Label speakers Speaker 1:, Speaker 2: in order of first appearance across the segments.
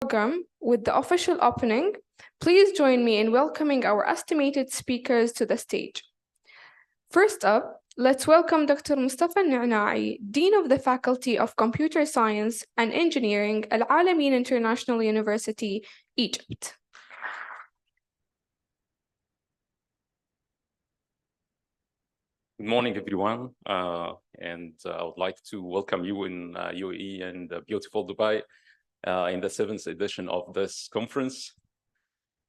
Speaker 1: program with the official opening, please join me in welcoming our estimated speakers to the stage. First up, let's welcome Dr. Mustafa Al-Na'na'i, Dean of the Faculty of Computer Science and Engineering, Al-Alamein International University, Egypt.
Speaker 2: Good morning, everyone, and I would like to welcome you in UAE and beautiful Dubai in the 7th edition of this conference.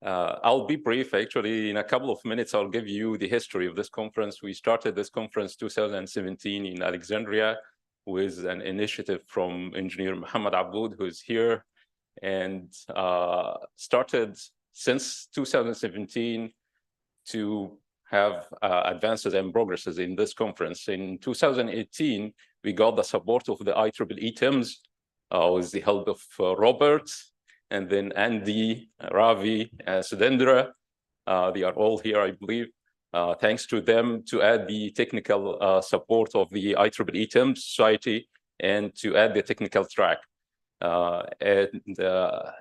Speaker 2: I'll be brief. Actually, in a couple of minutes, I'll give you the history of this conference. We started this conference 2017 in Alexandria with an initiative from engineer Muhammad Aboud, who is here, and started since 2017 to have advances and progresses in this conference. In 2018, we got the support of the IEEE teams with the help of Robert, and then Andy, Ravi, Sudendra. They are all here, I believe. Thanks to them to add the technical support of the IEEE Teams Society and to add the technical track.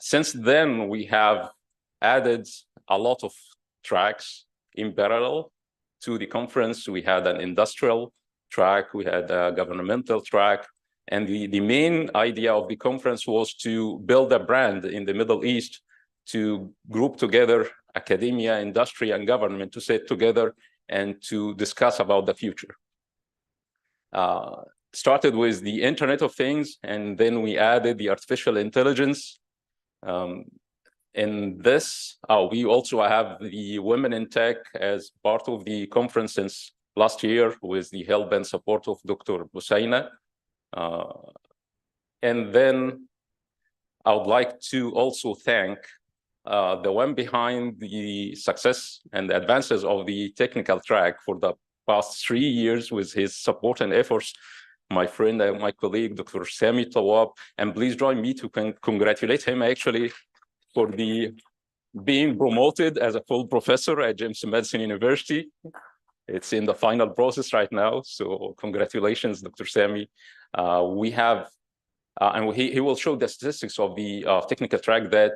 Speaker 2: Since then, we have added a lot of tracks in parallel to the conference. We had an industrial track, we had a governmental track, and the main idea of the conference was to build a brand in the Middle East to group together academia, industry, and government to sit together and to discuss about the future. Started with the Internet of Things, and then we added the artificial intelligence. In this, we also have the Women in Tech as part of the conference since last year with the help and support of Dr. Busaina. And then I would like to also thank the one behind the success and the advances of the technical track for the past 3 years with his support and efforts, my friend and my colleague, Dr. Sami Tawab. And please join me to congratulate him actually for being promoted as a full professor at James Madison University. It's in the final process right now, so congratulations, Dr. Sami. We have, and he will show the statistics of the technical track that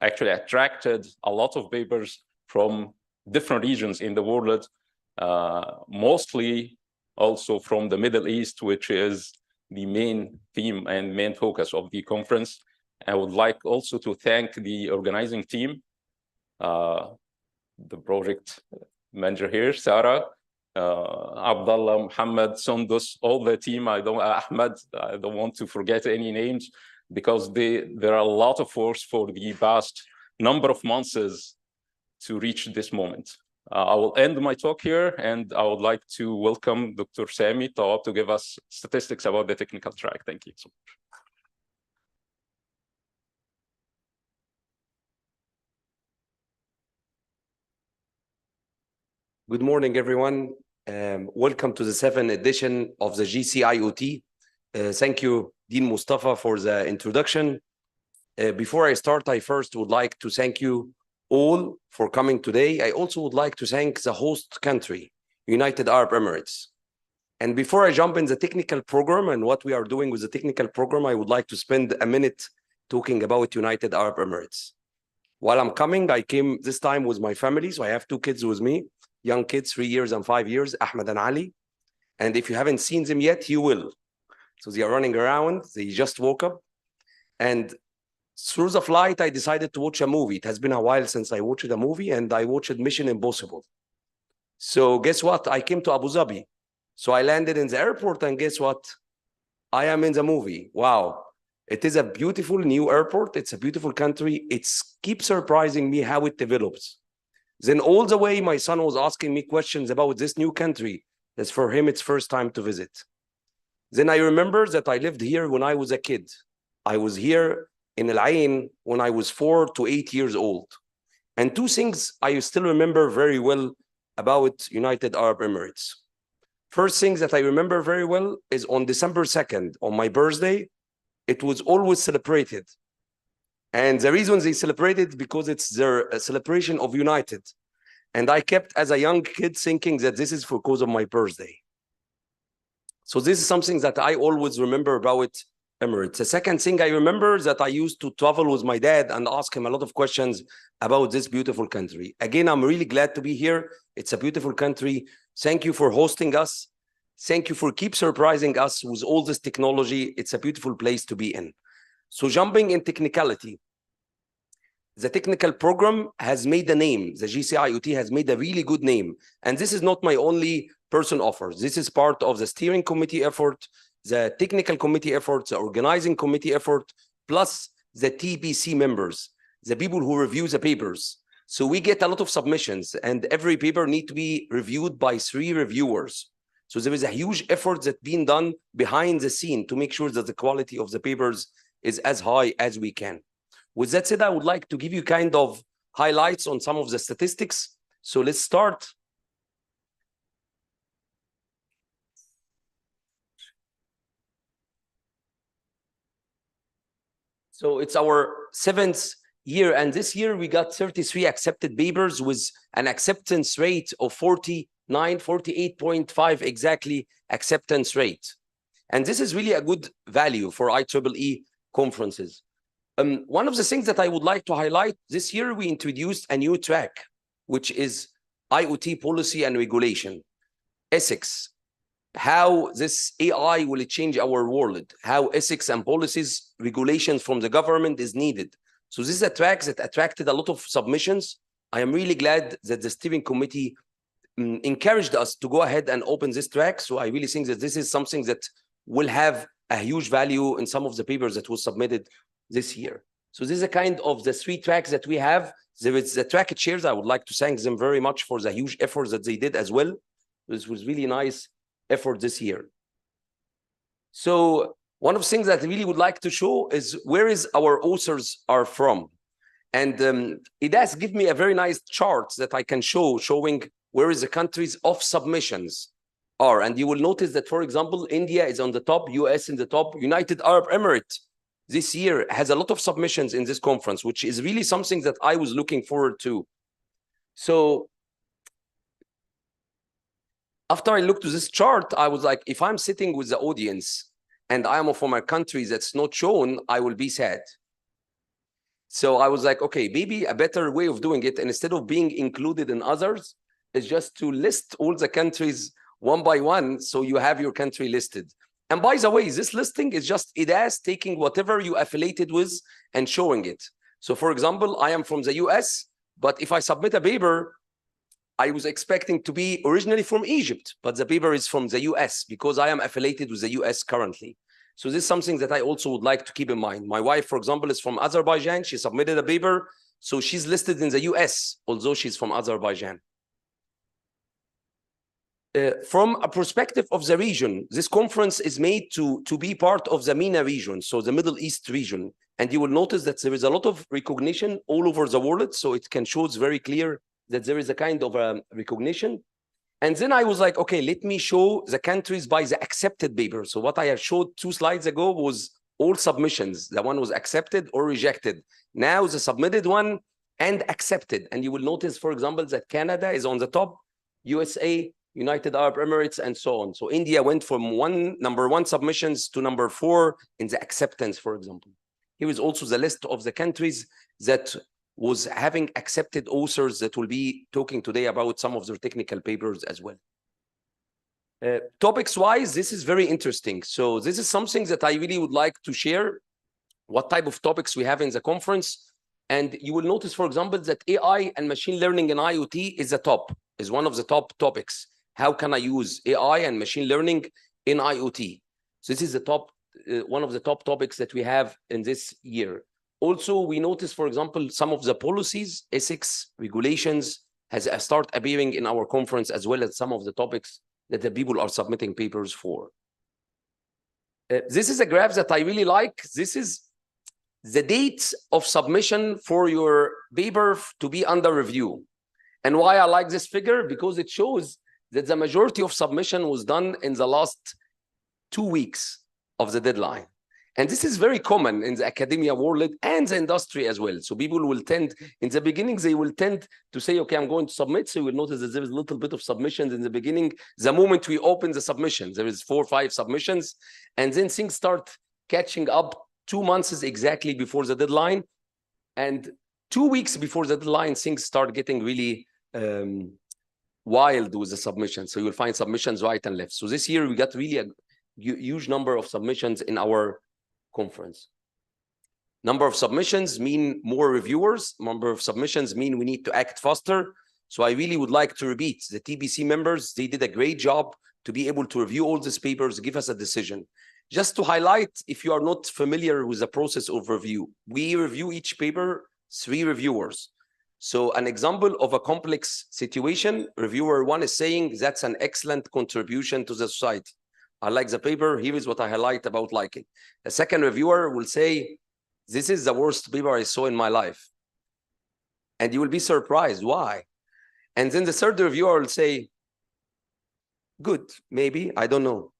Speaker 2: actually attracted a lot of papers from different regions in the world, mostly also from the Middle East, which is the main theme and main focus of the conference. I would like also to thank the organizing team, the project manager here, Sarah, Abdullah, Muhammad, Sundus, all the team. Ahmed, I don't want to forget any names because there are a lot of work for the past number of months to reach this moment. I will end my talk here, and I would like to welcome Dr. Sami Tawab to give us statistics about the technical track. Thank you so much.
Speaker 3: Good morning, everyone. Welcome to the 7th edition of the GC IoT. Thank you, Dean Mustafa, for the introduction. Before I start, I first would like to thank you all for coming today. I also would like to thank the host country, United Arab Emirates. And before I jump in the technical program and what we are doing with the technical program, I would like to spend a minute talking about United Arab Emirates. While I'm coming, I came this time with my family, so I have 2 kids with me. Young kids, 3 years and 5 years, Ahmed and Ali. And if you haven't seen them yet, you will. So they are running around, they just woke up. And through the flight, I decided to watch a movie. It has been a while since I watched a movie, and I watched Mission Impossible. So guess what? I came to Abu Dhabi. So I landed in the airport, and guess what? I am in the movie. Wow. It is a beautiful new airport. It's a beautiful country. It keeps surprising me how it develops. Then all the way, my son was asking me questions about this new country. That's for him, it's first time to visit. Then I remember that I lived here when I was a kid. I was here in Al Ain when I was 4 to 8 years old. And 2 things I still remember very well about United Arab Emirates. First thing that I remember very well is on December 2nd, on my birthday, it was always celebrated. And the reason they celebrated because it's their celebration of United. And I kept, as a young kid, thinking that this is because of my birthday. So this is something that I always remember about Emirates. The second thing I remember that I used to travel with my dad and ask him a lot of questions about this beautiful country. Again, I'm really glad to be here. It's a beautiful country. Thank you for hosting us. Thank you for keep surprising us with all this technology. It's a beautiful place to be in. So jumping in technicality, the technical program has made a name. The GCI IoT has made a really good name. And this is not my only person offers. This is part of the steering committee effort, the technical committee effort, the organizing committee effort, plus the TBC members, the people who review the papers. So we get a lot of submissions and every paper needs to be reviewed by 3 reviewers. So there is a huge effort that's being done behind the scene to make sure that the quality of the papers is as high as we can. With that said, I would like to give you kind of highlights on some of the statistics. So let's start. So it's our 7th year, and this year we got 33 accepted papers with an acceptance rate of 48.5 exactly acceptance rate. And this is really a good value for IEEE conferences. One of the things that I would like to highlight, this year we introduced a new track, which is IoT policy and regulation, ethics, how this AI will change our world, how ethics and policies, regulations from the government is needed. So this is a track that attracted a lot of submissions. I am really glad that the steering committee encouraged us to go ahead and open this track. So I really think that this is something that will have a huge value in some of the papers that was submitted this year. So this is a kind of the 3 tracks that we have. There is the track chairs. I would like to thank them very much for the huge efforts that they did as well. This was really nice effort this year. So one of the things that I really would like to show is where is our authors are from. And it does give me a very nice chart that I can show, showing where is the countries of submissions are. And you will notice that, for example, India is on the top, US in the top, United Arab Emirates this year has a lot of submissions in this conference, which is really something that I was looking forward to. So after I looked to this chart, I was like, if I'm sitting with the audience and I am from a country that's not shown, I will be sad. So I was like, okay, maybe a better way of doing it, and instead of being included in others, is just to list all the countries one by one, so you have your country listed. And by the way, this listing is just IDAS taking whatever you affiliated with and showing it. So for example, I am from the US, but if I submit a paper, I was expecting to be originally from Egypt, but the paper is from the US because I am affiliated with the US currently. So this is something that I also would like to keep in mind. My wife, for example, is from Azerbaijan. She submitted a paper, so she's listed in the US, although she's from Azerbaijan. From a perspective of the region, this conference is made to be part of the MENA region, so the Middle East region. And you will notice that there is a lot of recognition all over the world, so it can show it's very clear that there is a kind of recognition. And then I was like, okay, let me show the countries by the accepted paper. So what I have showed 2 slides ago was all submissions. The one was accepted or rejected. Now the submitted one and accepted. And you will notice, for example, that Canada is on the top, USA, United Arab Emirates, and so on. So India went from number 1 submissions to number 4 in the acceptance, for example. Here is also the list of the countries that was having accepted authors that will be talking today about some of their technical papers as well. Topics-wise, this is very interesting. So this is something that I really would like to share, what type of topics we have in the conference. And you will notice, for example, that AI and machine learning in IoT is one of the top topics. How can I use AI and machine learning in IoT? So this is the top, one of the top topics that we have in this year. Also, we notice, for example, some of the policies, ethics, regulations has start appearing in our conference, as well as some of the topics that the people are submitting papers for. This is a graph that I really like. This is the dates of submission for your paper to be under review. And why I like this figure? Because it shows that the majority of submission was done in the last 2 weeks of the deadline. And this is very common in the academia world and the industry as well. So people will tend, in the beginning, they will tend to say, okay, I'm going to submit. So you will notice that there is a little bit of submissions in the beginning. The moment we open the submission, there is 4 or 5 submissions. And then things start catching up 2 months exactly before the deadline. And 2 weeks before the deadline, things start getting really wild with the submissions. So you'll find submissions right and left. So this year we got really a huge number of submissions in our conference. Number of submissions mean more reviewers. Number of submissions mean we need to act faster. So I really would like to repeat, the TBC members, they did a great job to be able to review all these papers, give us a decision. Just to highlight, if you are not familiar with the process of review, we review each paper, 3 reviewers. So an example of a complex situation, reviewer 1 is saying, that's an excellent contribution to the society. I like the paper, here is what I highlight about liking. A second reviewer will say, this is the worst paper I saw in my life. And you will be surprised, why? And then the third reviewer will say, good, maybe, I don't know.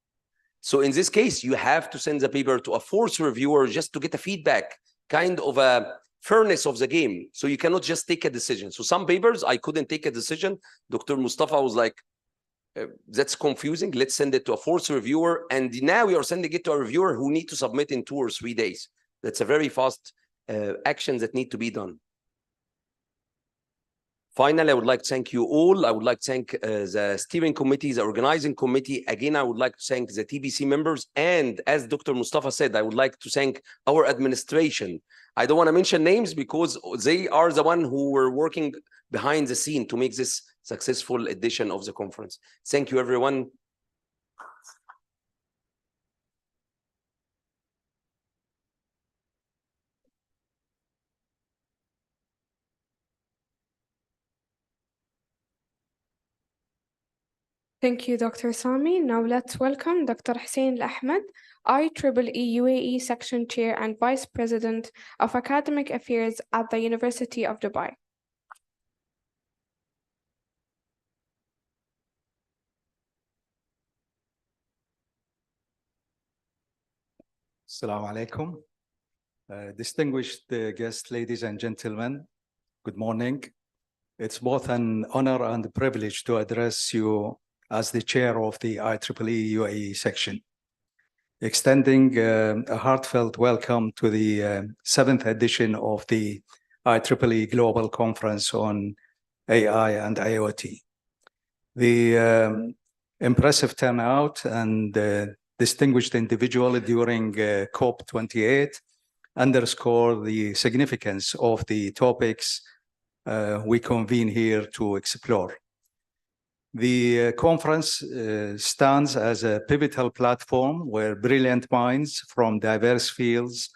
Speaker 3: So in this case, you have to send the paper to a 4th reviewer just to get a feedback, kind of a fairness of the game. So you cannot just take a decision. So some papers, I couldn't take a decision. Dr. Mustafa was like, that's confusing. Let's send it to a 4th reviewer. And now we are sending it to a reviewer who need to submit in 2 or 3 days. That's a very fast action that need to be done. Finally, I would like to thank you all. I would like to thank the steering committee, the organizing committee. Again, I would like to thank the TBC members. And as Dr. Mustafa said, I would like to thank our administration. I don't want to mention names because they are the one who were working behind the scene to make this successful edition of the conference. Thank you, everyone.
Speaker 1: Thank you, Dr. Sami. Now let's welcome Dr. Hussein Al-Ahmed, IEEE UAE Section Chair and Vice President of Academic Affairs at the University of Dubai.
Speaker 4: Assalamu alaikum. Distinguished guests, ladies and gentlemen, good morning. It's both an honor and a privilege to address you as the chair of the IEEE UAE section, extending a heartfelt welcome to the 7th edition of the IEEE Global Conference on AI and IoT. The impressive turnout and distinguished individual during COP28 underscore the significance of the topics we convene here to explore. The conference stands as a pivotal platform where brilliant minds from diverse fields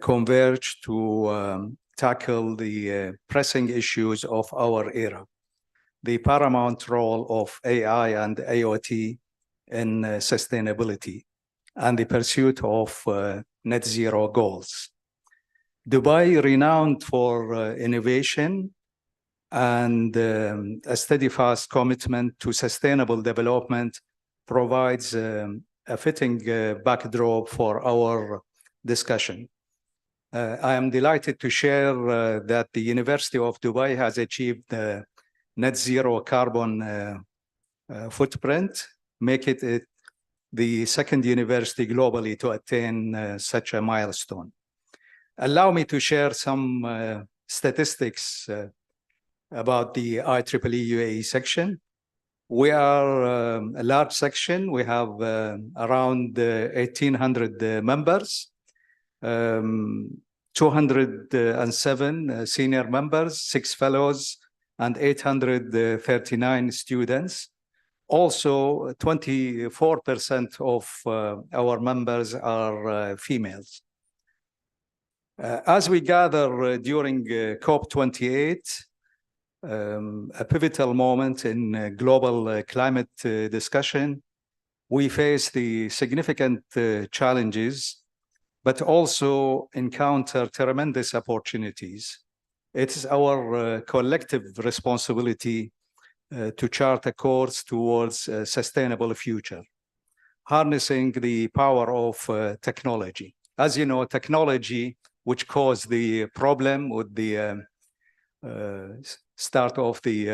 Speaker 4: converge to tackle the pressing issues of our era, the paramount role of AI and IoT in sustainability, and the pursuit of net zero goals. Dubai, renowned for innovation and a steadfast commitment to sustainable development, provides a fitting backdrop for our discussion. I am delighted to share that the University of Dubai has achieved net zero carbon footprint, making it the 2nd university globally to attain such a milestone. Allow me to share some statistics about the IEEE UAE section. We are a large section. We have around 1,800 members, 207 senior members, 6 fellows, and 839 students. Also, 24% of our members are females. As we gather during COP28, a pivotal moment in global climate discussion, we face the significant challenges, but also encounter tremendous opportunities. It is our collective responsibility to chart a course towards a sustainable future, harnessing the power of technology. As you know, technology, which caused the problem with the start of the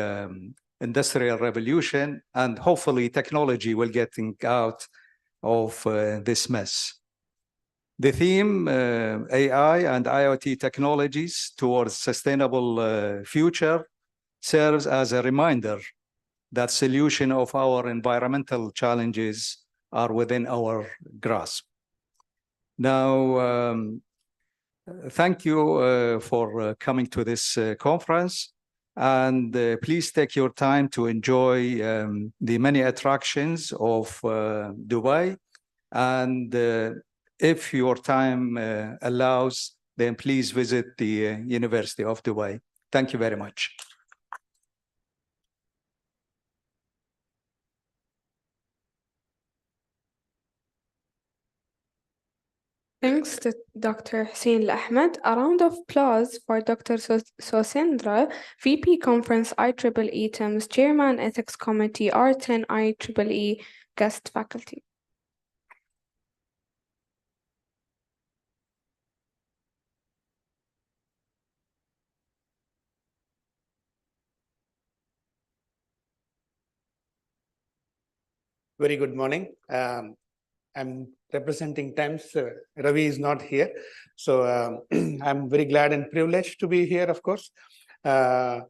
Speaker 4: Industrial Revolution, and hopefully technology will get out of this mess. The theme, AI and IoT technologies towards sustainable future, serves as a reminder that solution of our environmental challenges are within our grasp. Now, thank you for coming to this conference, and please take your time to enjoy the many attractions of Dubai. And if your time allows, then please visit the University of Dubai. Thank you very much.
Speaker 1: Thanks to Dr. Hussein Ahmed. A round of applause for Dr. Sosendra, VP Conference IEEE TIMS, Chairman Ethics Committee, R10 IEEE guest faculty.
Speaker 5: Very good morning. I'm representing TIMS. Ravi is not here. So I'm very glad and privileged to be here, of course. I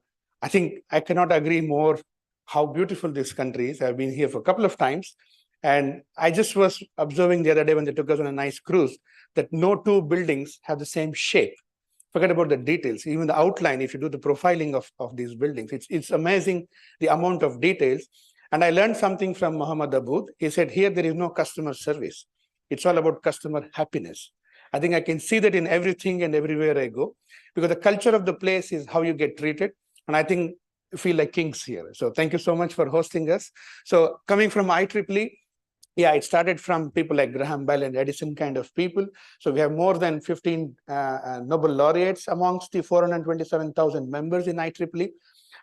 Speaker 5: think I cannot agree more how beautiful this country is. I've been here for a couple of times. And I just was observing the other day when they took us on a nice cruise that no two buildings have the same shape. Forget about the details, even the outline, if you do the profiling of these buildings, it's amazing the amount of details. And I learned something from Muhammad Abood. He said, here there is no customer service. It's all about customer happiness. I think I can see that in everything and everywhere I go, because the culture of the place is how you get treated. And I think you feel like kings here. So thank you so much for hosting us. So coming from IEEE, yeah, it started from people like Graham Bell and Edison kind of people. So we have more than 15 Nobel laureates amongst the 427,000 members in IEEE.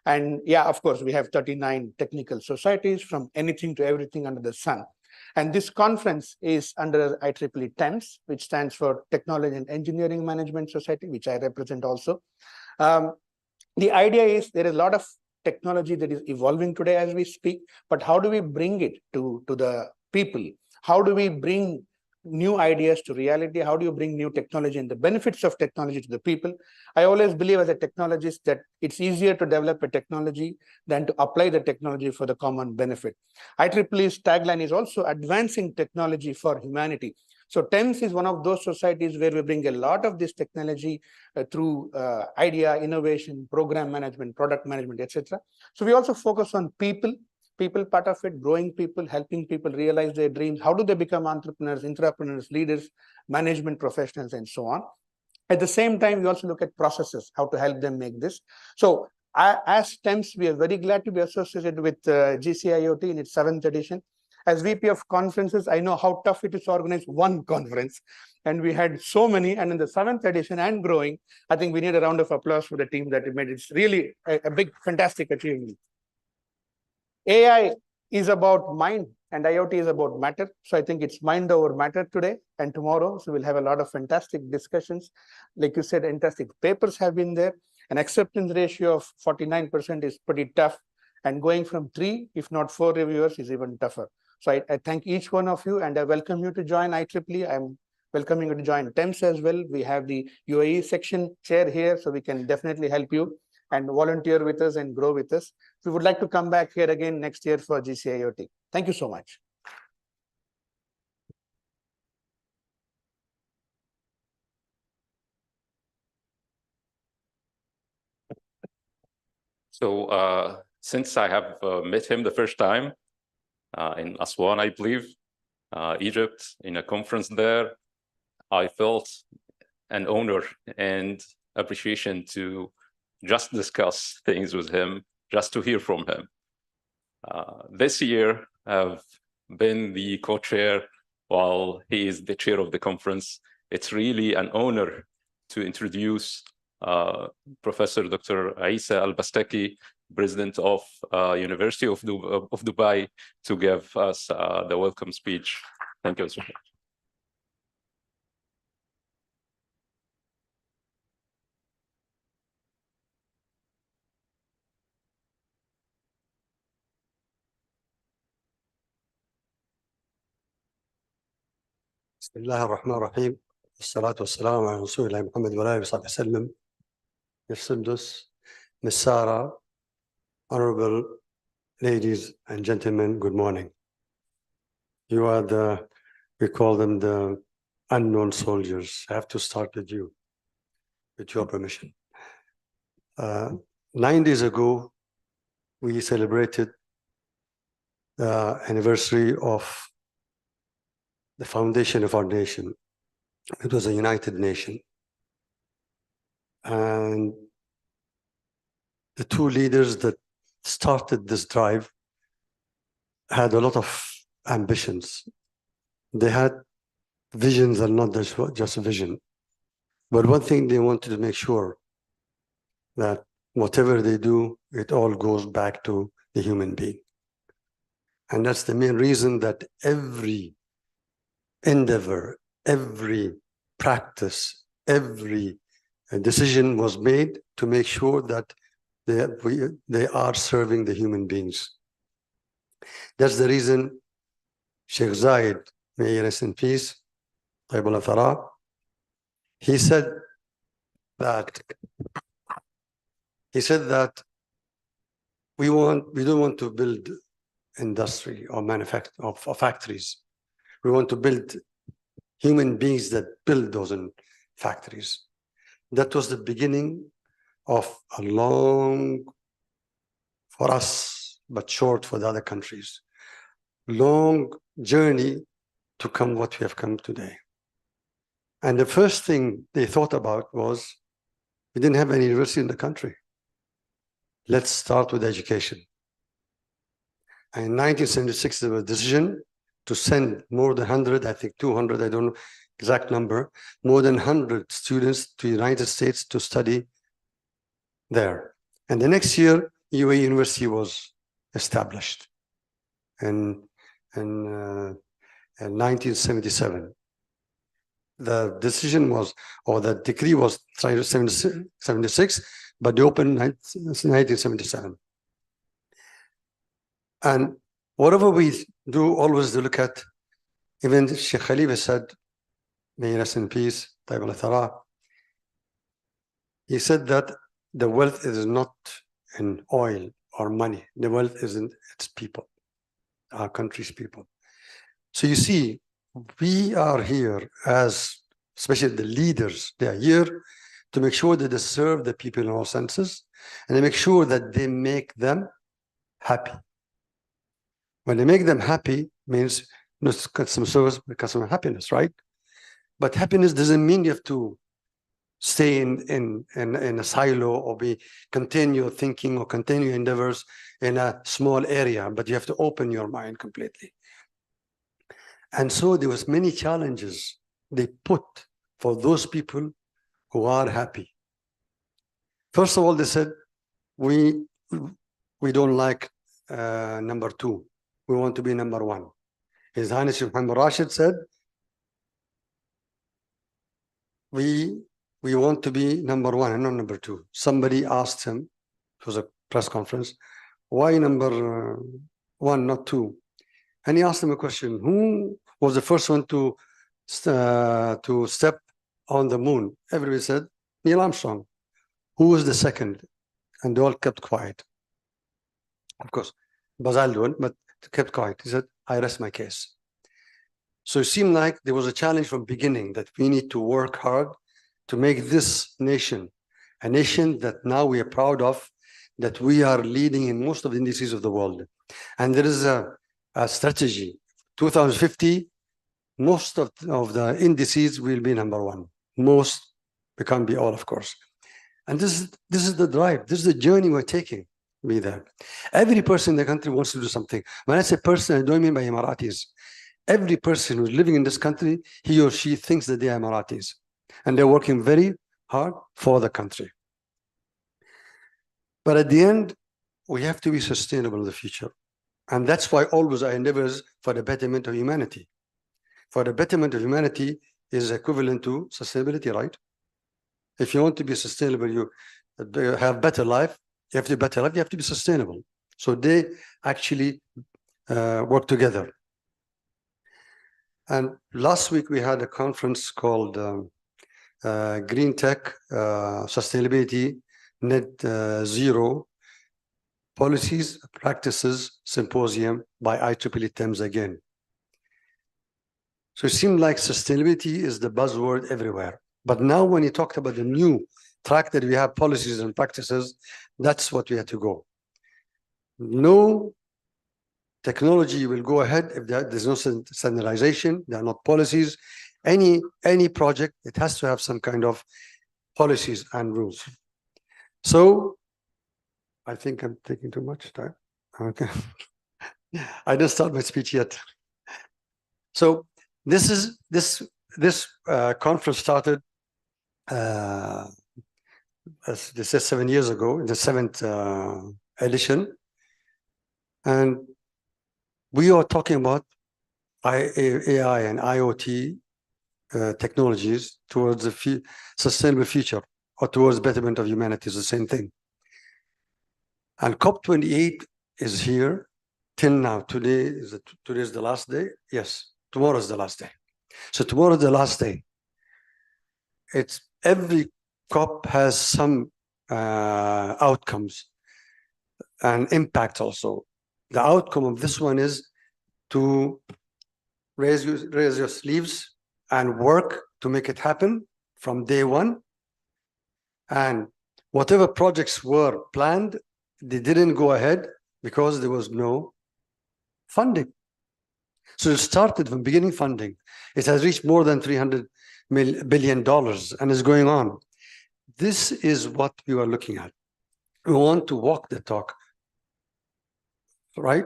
Speaker 5: And yeah, of course, we have 39 technical societies from anything to everything under the sun. And this conference is under IEEE TIMS, which stands for Technology and Engineering Management Society, which I represent also. The idea is there is a lot of technology that is evolving today as we speak, but how do we bring it to the people? How do we bring new ideas to reality? How do you bring new technology and the benefits of technology to the people? I always believe as a technologist that it's easier to develop a technology than to apply the technology for the common benefit. IEEE's tagline is also advancing technology for humanity. So TIMS is one of those societies where we bring a lot of this technology through idea, innovation, program management, product management, etc. So we also focus on people part of it, growing people, helping people realize their dreams. How do they become entrepreneurs, intrapreneurs, leaders, management professionals, and so on. At the same time, we also look at processes, how to help them make this. So as TIMS, we are very glad to be associated with GCIoT in its 7th edition. As VP of conferences, I know how tough it is to organize one conference. And we had so many, and in the 7th edition and growing, I think we need a round of applause for the team that made it. It's really a big, fantastic achievement. AI is about mind and IoT is about matter. So I think it's mind over matter today and tomorrow. So we'll have a lot of fantastic discussions. Like you said, fantastic papers have been there. An acceptance ratio of 49% is pretty tough. And going from 3, if not 4 reviewers is even tougher. So I thank each one of you and I welcome you to join IEEE. I'm welcoming you to join TIMS as well. We have the UAE section chair here, so we can definitely help you and volunteer with us and grow with us. We would like to come back here again next year for GCIoT. Thank you so much.
Speaker 2: So since I have met him the first time in Aswan, I believe, Egypt, in a conference there, I felt an honor and appreciation to just discuss things with him, just to hear from him. This year, I've been the co-chair while he is the chair of the conference. It's really an honor to introduce Professor Dr. Isa Al-Bastaki, President of University of Dubai, to give us the welcome speech. Thank you so much.
Speaker 6: بسم الله الرحمن الرحيم والصلاة والسلام على رسول الله محمد وآله وصحبه وسلم. Your Sundus, Miss Sarah, honorable ladies and gentlemen, good morning. You are we call them the unknown soldiers. I have to start with you, with your permission. 9 days ago, we celebrated the anniversary of the foundation of our nation. It was a united nation. And the two leaders that started this drive had a lot of ambitions. They had visions and not just a vision. But one thing they wanted to make sure that whatever they do, it all goes back to the human being. And that's the main reason that every endeavor, every practice, every decision was made to make sure that they are serving the human beings. That's the reason Sheikh Zayed, may he rest in peace, طيب الثرى, he said that we don't want to build industry or manufacture or factories. We want to build human beings that build those factories. That was the beginning of a long, for us, but short for the other countries, long journey to come what we have come today. And the first thing they thought about was, we didn't have any university in the country. Let's start with education. And in 1976, there was a decision to send more than 100, I think 200, I don't know exact number, more than 100 students to the United States to study there. And the next year, UAE University was established in 1977. The decision was, or the decree was 76, but they opened in 1977. And whatever we do, always look at, even Sheikh Khalifa said, may he rest in peace, طيب الثرى, he said that the wealth is not in oil or money. The wealth is in its people, our country's people. So you see, we are here as, especially the leaders, they are here to make sure that they serve the people in all senses, and they make sure that they make them happy. When they make them happy, means customer service, customer happiness, right? But happiness doesn't mean you have to stay in a silo or continue thinking or continue endeavors in a small area, but you have to open your mind completely. And so there was many challenges they put for those people who are happy. First of all, they said, we don't like number two. We want to be number one. His Highness Muhammad Rashid said, we want to be number one and not number two. Somebody asked him, it was a press conference, why number one, not two? And he asked him a question, who was the first one to step on the moon? Everybody said, Neil Armstrong. Who was the second? And they all kept quiet. Of course, Buzz Aldrin, but kept quiet. He said, I rest my case. So it seemed like there was a challenge from the beginning that we need to work hard to make this nation a nation that now we are proud of, that we are leading in most of the indices of the world. And there is a strategy. 2050, most of the indices will be number one. Most, we can't be all, of course. And this is the drive. This is the journey we're taking. Be there. Every person in the country wants to do something. When I say person, I don't mean by Emiratis. Every person who's living in this country, he or she thinks that they are Emiratis. And they're working very hard for the country. But at the end, we have to be sustainable in the future. And that's why always our endeavors for the betterment of humanity. For the betterment of humanity is equivalent to sustainability, right? If you want to be sustainable, you have better life, you have to be better life, you have to be sustainable. So they actually work together. And last week we had a conference called Green Tech, Sustainability, Net Zero Policies, Practices Symposium by IEEE Thames again. So it seemed like sustainability is the buzzword everywhere. But now when you talked about the new track that we have policies and practices, that's what we had to go. No technology will go ahead if there's no standardization, there are not policies. Any project, it has to have some kind of policies and rules. So I think I'm taking too much time. Okay. I didn't start my speech yet. So this conference started, as this is 7 years ago, in the 7th edition. And we are talking about AI and IoT technologies towards a sustainable future or towards betterment of humanity is the same thing. And COP28 is here till now. Today is the last day. Yes, tomorrow is the last day. So tomorrow is the last day. It's every COP has some outcomes and impact also. The outcome of this one is to raise your sleeves and work to make it happen from day one. And whatever projects were planned, they didn't go ahead because there was no funding. So it started from beginning funding. It has reached more than $300 billion and is going on. This is what we are looking at. We want to walk the talk, right?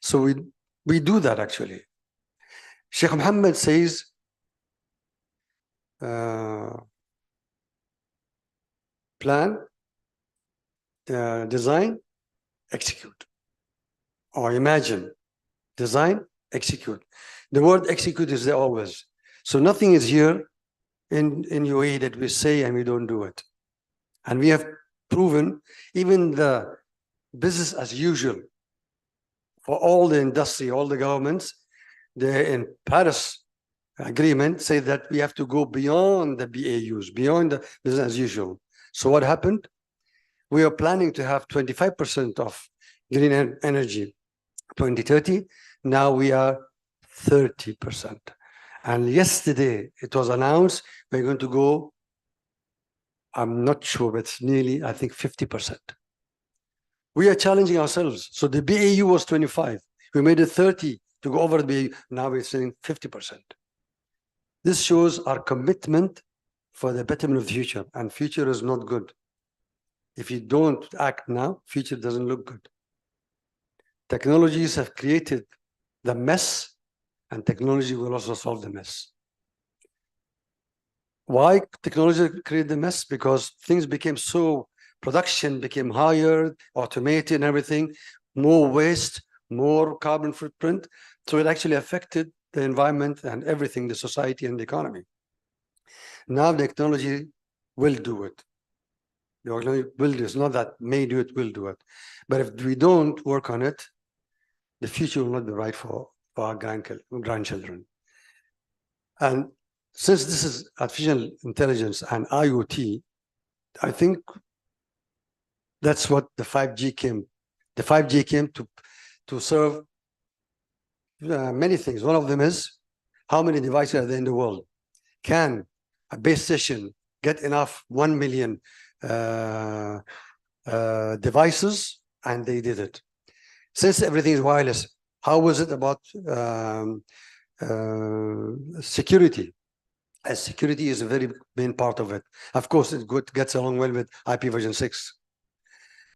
Speaker 6: So we do that actually. Sheikh Mohammed says, plan, design, execute. Or imagine, design, execute. The word execute is there always. So nothing is here in UAE that we say and we don't do it. And we have proven even the business as usual for all the industry, all the governments, they in Paris agreement say that we have to go beyond the BAUs, beyond the business as usual. So what happened? We are planning to have 25% of green energy 2030. Now we are 30%. And yesterday it was announced we're going to go, I'm not sure, but it's nearly, I think, 50%. We are challenging ourselves. So the BAU was 25. We made it 30 to go over the BAU. Now we're saying 50%. This shows our commitment for the betterment of the future. And future is not good. If you don't act now, future doesn't look good. Technologies have created the mess, and technology will also solve the mess. Why technology created the mess? Because things became so, production became higher, automated and everything, more waste, more carbon footprint. So it actually affected the environment and everything, the society and the economy. Now the technology will do it. The technology will do it. It's not that may do it, will do it. But if we don't work on it, the future will not be right for our grandchildren. And since this is artificial intelligence and IoT, I think that's what the 5G came. The 5G came to serve many things. One of them is how many devices are there in the world? Can a base station get enough 1 million devices? And they did it. Since everything is wireless, how was it about security? As security is a very main part of it. Of course, it gets along well with IP version 6.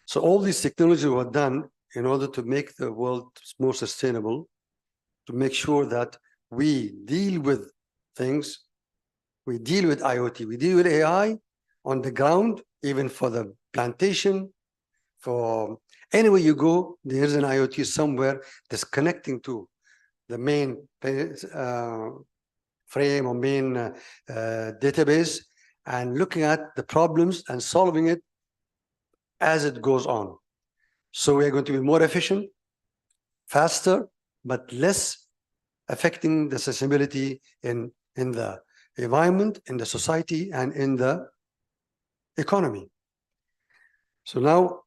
Speaker 6: So all these technologies were done in order to make the world more sustainable, to make sure that we deal with things, we deal with IoT, we deal with AI on the ground, even for the plantation, for anywhere you go, there's an IoT somewhere that's connecting to the main frame or main database and looking at the problems and solving it as it goes on. So we're going to be more efficient, faster, but less affecting the sustainability in the environment, in the society, and in the economy. So now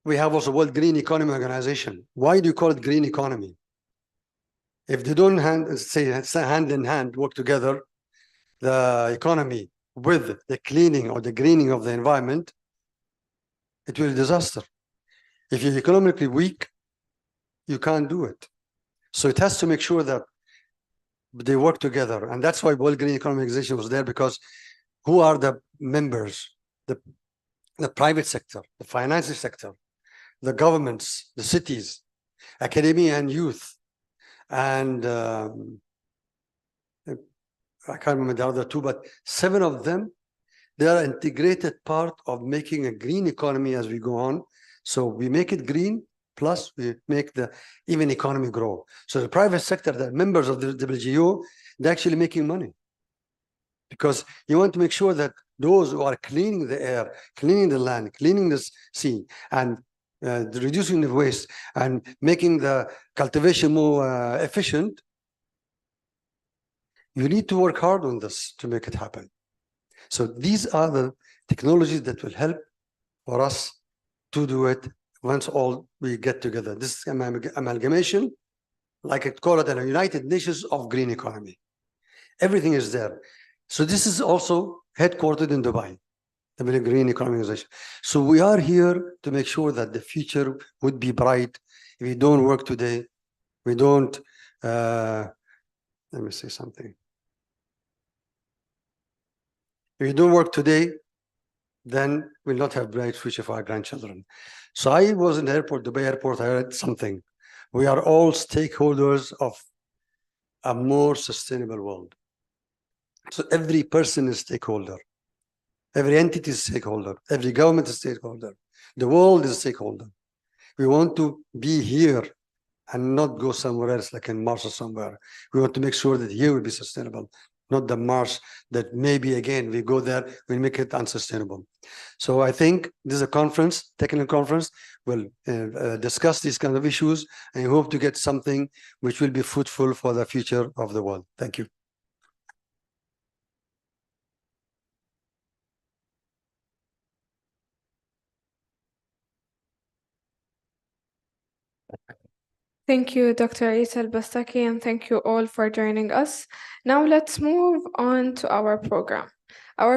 Speaker 6: we have also World Green Economy Organization. Why do you call it green economy? If they don't hand in hand work together, the economy with the cleaning or the greening of the environment, it will be a disaster. If you're economically weak, you can't do it. So it has to make sure that they work together. And that's why World Green Economy Organization was there, because who are the members? The private sector, the financial sector, the governments, the cities, academia and youth, and I can't remember the other two, but 7 of them, they are integrated part of making a green economy as we go on. So we make it green, plus we make the even economy grow. So the private sector, the members of the WGO, they're actually making money, because you want to make sure that those who are cleaning the air, cleaning the land, cleaning the sea, and reducing the waste and making the cultivation more efficient, you need to work hard on this to make it happen. So these are the technologies that will help for us to do it once all we get together. This amalgamation, like I call it, a United Nations of green economy. Everything is there. So this is also headquartered in Dubai, the Green Economy Organization. So we are here to make sure that the future would be bright. If we don't work today, we don't, let me say something. If we don't work today, then we'll not have a bright future for our grandchildren. So I was in the airport, Dubai airport, I read something. We are all stakeholders of a more sustainable world. So every person is stakeholder. Every entity is stakeholder. Every government is stakeholder. The world is stakeholder. We want to be here and not go somewhere else, like in Mars or somewhere. We want to make sure that here will be sustainable, not the Mars that maybe again we go there, we'll make it unsustainable. So I think this is a conference, technical conference, we'll discuss these kind of issues, and I hope to get something which will be fruitful for the future of the world. Thank you.
Speaker 1: Thank you, Dr. Isa Al-Bastaki, and thank you all for joining us. Now let's move on to our program.